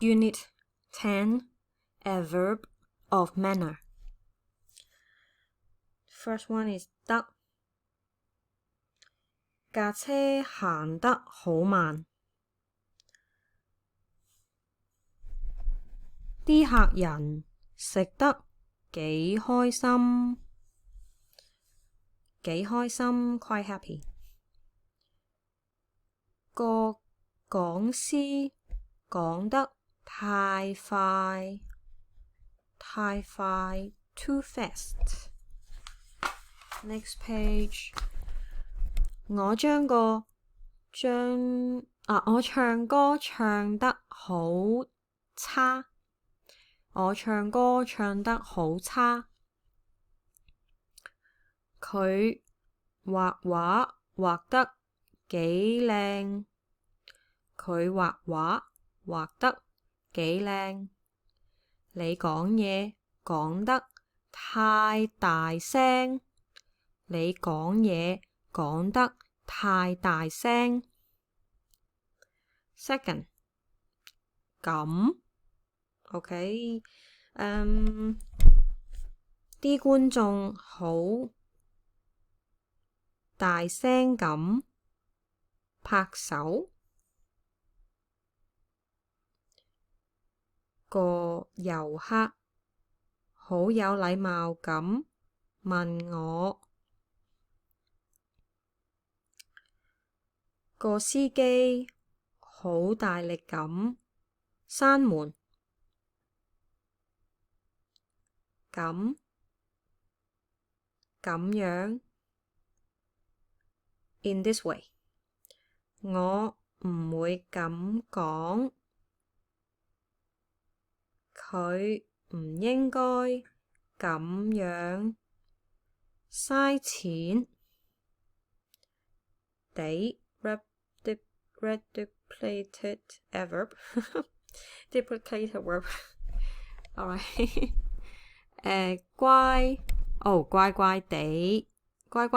Unit 10, Adverb of manner. First one is 得，架車行得好慢，啲客人食得幾開心，quite happy。個講師講得太快，too fast。Next page， 我唱歌唱得好差，佢畫畫畫得幾靚，你講嘢講得太大聲，Second， 咁 OK， 啲觀眾好大聲咁拍手，個遊客好有禮貌咁問我，個司機好大力咁閂門，咁樣 in this way， 我唔會咁講，佢唔應該咁樣嘥錢地 reduplicated adverb duplicated verb alright 乖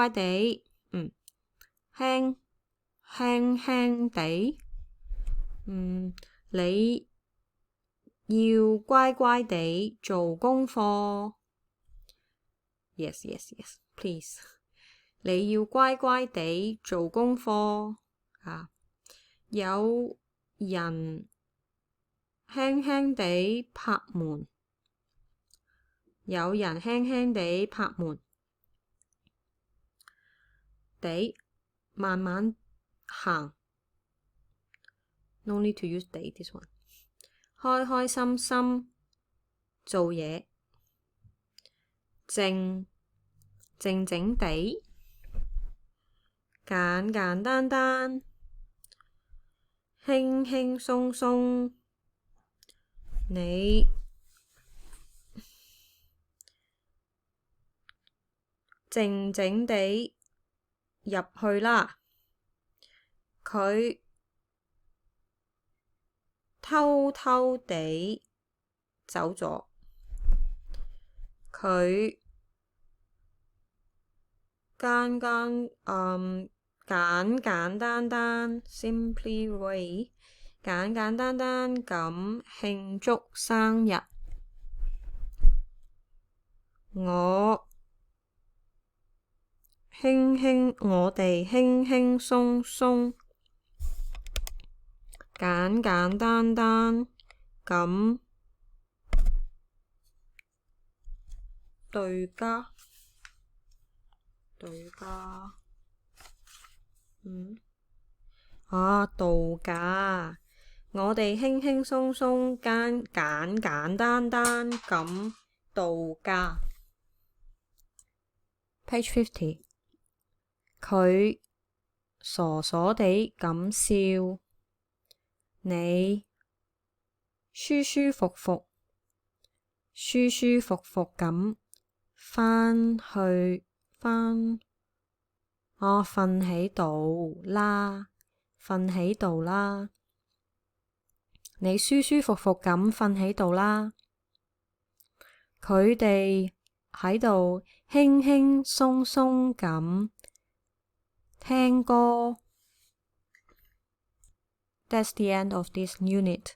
地輕地你要乖乖地做功課 yes please 你要乖乖地做功課啊，有人輕輕地拍門，地慢慢行 no need to use 地 this one， 開心做嘢，靜地，簡單輕鬆，你靜地入去啦，佢偷地走咗，佢簡單 simply way 簡單咁慶祝生日，我哋輕鬆簡單咁對家度假，我哋輕鬆簡單咁度假。Page 50， 佢傻地咁笑，你舒服咁瞓喺度啦，你舒服咁瞓喺度啦，佢哋喺度輕鬆咁聽歌。That's the end of this unit.